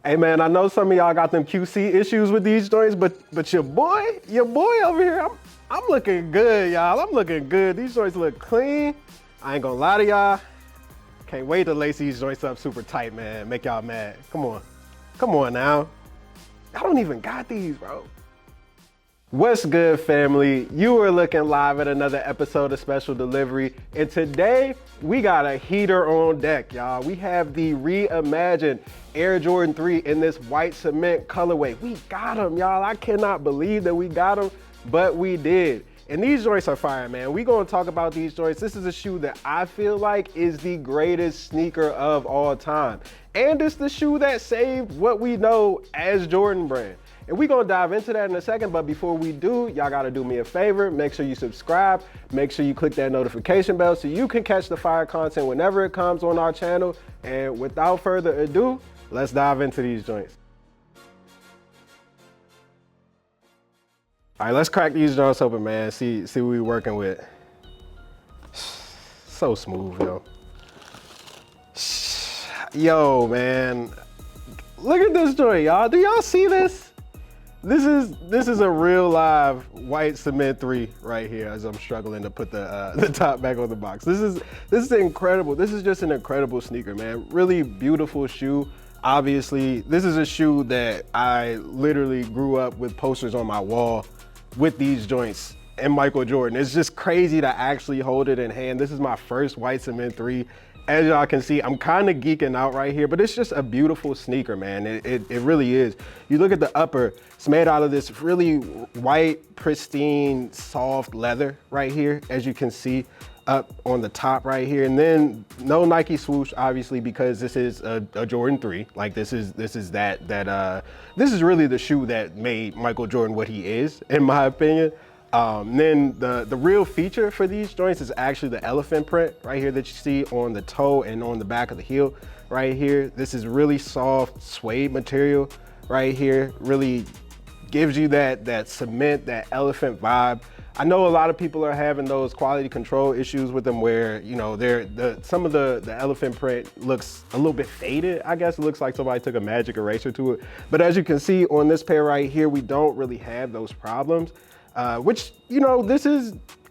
Hey man, I know some of y'all got them QC issues with these joints, but your boy over here, I'm looking good, y'all. I'm looking good. These joints look clean. I ain't gonna lie to y'all. Can't wait to lace these joints up super tight, man. Make y'all mad. Come on now. I don't even got these, bro. What's good, family? You are looking live at another episode of Special Delivery, and today we got a heater on deck, y'all. We have the Reimagined Air Jordan 3 in this white cement colorway. We got them, y'all. I cannot believe that we got them, but we did. And these joints are fire, man. We gonna talk about these joints. This is a shoe that I feel like is the greatest sneaker of all time. And it's the shoe that saved what we know as Jordan Brand. And we're gonna dive into that in a second, but before we do, y'all gotta do me a favor. Make sure you subscribe, make sure you click that notification bell so you can catch the fire content whenever it comes on our channel. And without further ado, let's dive into these joints. All right, let's crack these joints open, man. See what we working with. So smooth, yo. Yo, man. Look at this joint, y'all. Do y'all see this? This is a real live white cement 3 right here as I'm struggling to put the top back on the box. This is incredible. This is just an incredible sneaker, man. Really beautiful shoe. Obviously, this is a shoe that I literally grew up with posters on my wall with these joints and Michael Jordan. It's just crazy to actually hold it in hand. This is my first white cement 3. As y'all can see, I'm kind of geeking out right here, but it's just a beautiful sneaker, man. It really is. You look at the upper, it's made out of this really white, pristine, soft leather right here, as you can see up on the top right here. And then no Nike swoosh, obviously, because this is a Jordan 3. Like this is really the shoe that made Michael Jordan what he is, in my opinion. Then the real feature for these joints is actually the elephant print right here that you see on the toe and on the back of the heel right here. This is really soft suede material right here. Really gives you that cement, that elephant vibe. I know a lot of people are having those quality control issues with them where, you know, some of the elephant print looks a little bit faded, I guess. It looks like somebody took a magic eraser to it. But as you can see on this pair right here, we don't really have those problems. Which, you know,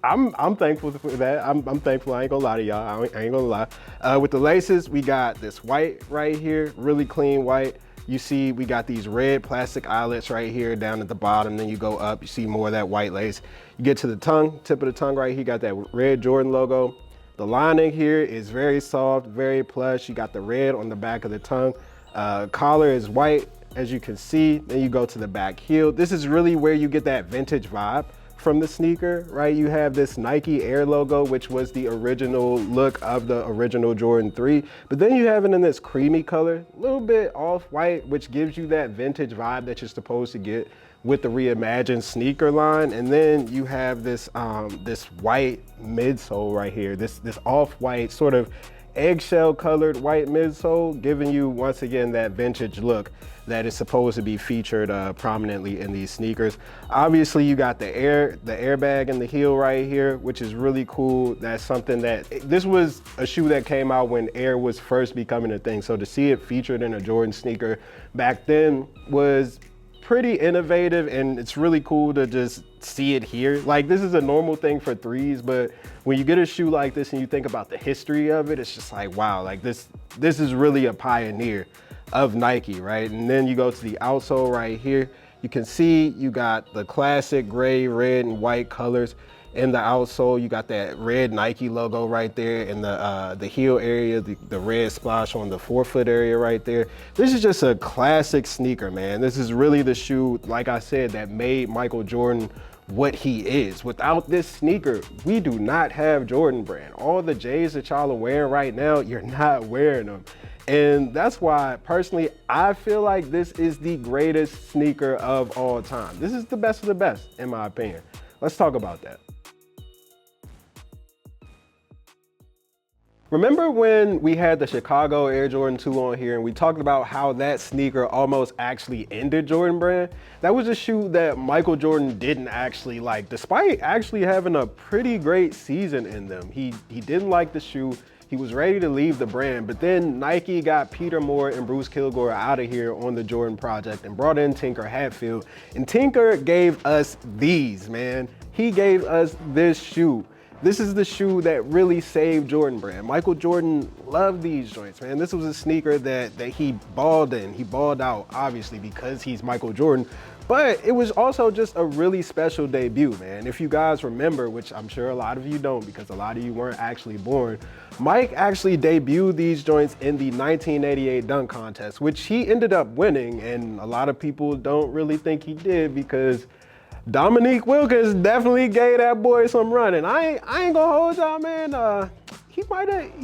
I'm thankful for that. I'm thankful, I ain't gonna lie to y'all, I ain't gonna lie. With the laces, we got this white right here, really clean white. You see, we got these red plastic eyelets right here down at the bottom. Then you go up, you see more of that white lace. You get to the tongue, tip of the tongue right here, you got that red Jordan logo. The lining here is very soft, very plush. You got the red on the back of the tongue. Collar is white, as you can see. Then you go to the back heel. This is really where you get that vintage vibe from the sneaker, right? You have this Nike Air logo, which was the original look of the original Jordan 3. But then you have it in this creamy color, a little bit off-white, which gives you that vintage vibe that you're supposed to get with the Reimagined sneaker line. And then you have this this white midsole right here, this off-white sort of eggshell colored white midsole, giving you once again that vintage look that is supposed to be featured prominently in these sneakers. Obviously, you got the airbag in the heel right here, which is really cool. That's something this was a shoe that came out when Air was first becoming a thing. So to see it featured in a Jordan sneaker back then was pretty innovative, and it's really cool to just see it here. Like, this is a normal thing for threes, but when you get a shoe like this and you think about the history of it, it's just like, wow, like this is really a pioneer of Nike, right? And then you go to the outsole right here. You can see you got the classic gray, red, and white colors in the outsole. You got that red Nike logo right there in the heel area, the red splash on the forefoot area right there. This is just a classic sneaker, man. This is really the shoe, like I said, that made Michael Jordan what he is. Without this sneaker, we do not have Jordan Brand. All the J's that y'all are wearing right now, you're not wearing them. And that's why, personally, I feel like this is the greatest sneaker of all time. This is the best of the best, in my opinion. Let's talk about that. Remember when we had the Chicago Air Jordan 2 on here and we talked about how that sneaker almost actually ended Jordan Brand? That was a shoe that Michael Jordan didn't actually like, despite actually having a pretty great season in them. He didn't like the shoe. He was ready to leave the brand, but then Nike got Peter Moore and Bruce Kilgore out of here on the Jordan project and brought in Tinker Hatfield. And Tinker gave us these, man. He gave us this shoe. This is the shoe that really saved Jordan brand. Michael Jordan loved these joints, man. This was a sneaker that he balled in. He balled out, obviously, because he's Michael Jordan. But it was also just a really special debut, man. If you guys remember, which I'm sure a lot of you don't because a lot of you weren't actually born, Mike actually debuted these joints in the 1988 dunk contest, which he ended up winning. And a lot of people don't really think he did because Dominique Wilkins definitely gave that boy some running. I ain't gonna hold y'all, man. He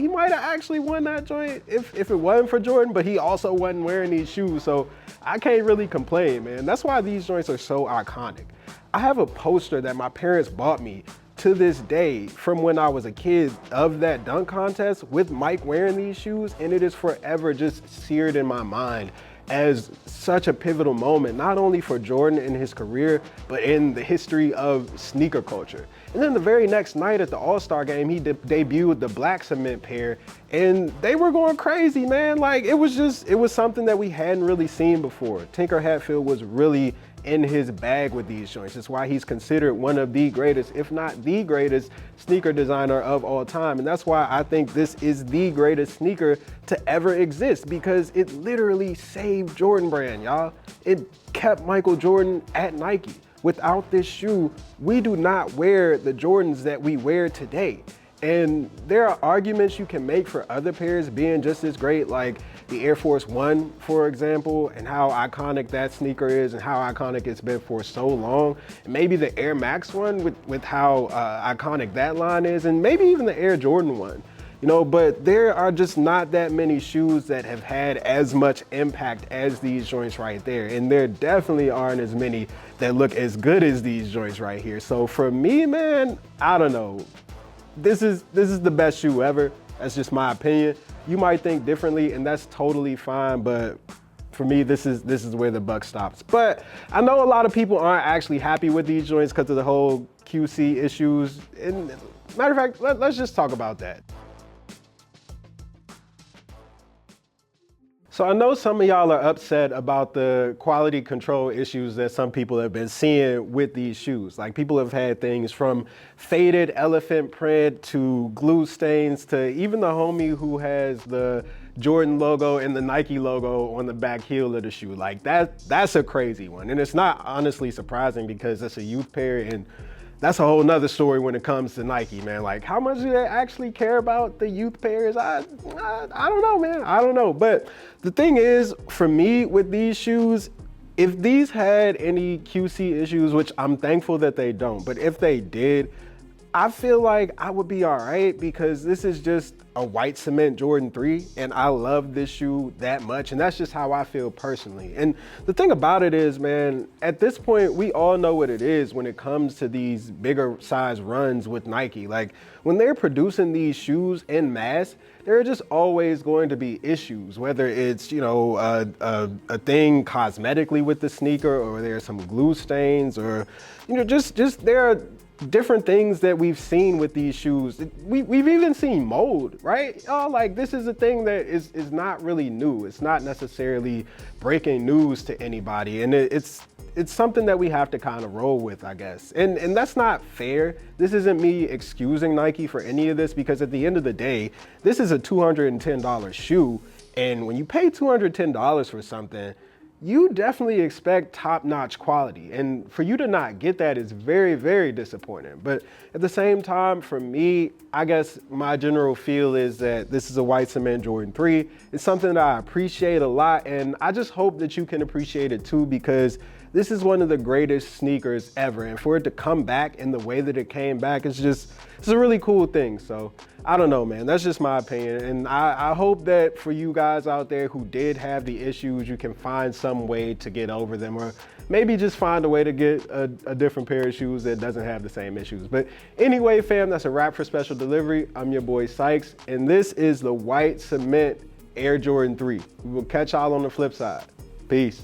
might have actually won that joint if it wasn't for Jordan, but he also wasn't wearing these shoes, so I can't really complain, man. That's why these joints are so iconic. I have a poster that my parents bought me to this day from when I was a kid of that dunk contest with Mike wearing these shoes, and it is forever just seared in my mind as such a pivotal moment, not only for Jordan in his career, but in the history of sneaker culture. And then the very next night at the All-Star game, he debuted the black cement pair, and they were going crazy, man. Like, it was something that we hadn't really seen before. Tinker Hatfield was really in his bag with these joints. That's why he's considered one of the greatest, if not the greatest, sneaker designer of all time. And that's why I think this is the greatest sneaker to ever exist, because it literally saved Jordan brand, y'all. It kept Michael Jordan at Nike. Without this shoe, we do not wear the Jordans that we wear today. And there are arguments you can make for other pairs being just as great, like the Air Force One, for example, and how iconic that sneaker is and how iconic it's been for so long. And maybe the Air Max One with how iconic that line is, and maybe even the Air Jordan One. You know, but there are just not that many shoes that have had as much impact as these joints right there. And there definitely aren't as many that look as good as these joints right here. So for me, man, I don't know. This is the best shoe ever. That's just my opinion. You might think differently, and that's totally fine, but for me, this is where the buck stops. But I know a lot of people aren't actually happy with these joints because of the whole QC issues. And matter of fact, let's just talk about that. So I know some of y'all are upset about the quality control issues that some people have been seeing with these shoes. Like, people have had things from faded elephant print to glue stains to even the homie who has the Jordan logo and the Nike logo on the back heel of the shoe. Like, that's a crazy one. And it's not honestly surprising because it's a youth pair, and that's a whole nother story when it comes to Nike, man. Like, how much do they actually care about the youth pairs? I don't know, man. I don't know. But the thing is, for me with these shoes, if these had any QC issues, which I'm thankful that they don't, but if they did, I feel like I would be all right, because this is just a white cement Jordan 3, and I love this shoe that much, and that's just how I feel personally. And the thing about it is, man, at this point, we all know what it is when it comes to these bigger size runs with Nike. Like, when they're producing these shoes en masse, there are just always going to be issues, whether it's, you know, a thing cosmetically with the sneaker, or there's some glue stains, or, you know, just there are different things that we've seen with these shoes. We've even seen mold, right? Oh, like, this is a thing that is not really new. It's not necessarily breaking news to anybody, and it's something that we have to kind of roll with, I guess. And that's not fair. This isn't me excusing Nike for any of this, because at the end of the day, this is a $210 shoe, and when you pay $210 for something, you definitely expect top-notch quality. And for you to not get that is very, very disappointing. But at the same time, for me, I guess my general feel is that this is a white cement Jordan 3. It's something that I appreciate a lot, and I just hope that you can appreciate it too, because this is one of the greatest sneakers ever. And for it to come back in the way that it came back, it's a really cool thing. So I don't know, man, that's just my opinion. And I hope that for you guys out there who did have the issues, you can find some way to get over them, or maybe just find a way to get a different pair of shoes that doesn't have the same issues. But anyway, fam, that's a wrap for Special Delivery. I'm your boy Sykes, and this is the white cement Air Jordan 3. We will catch y'all on the flip side. Peace.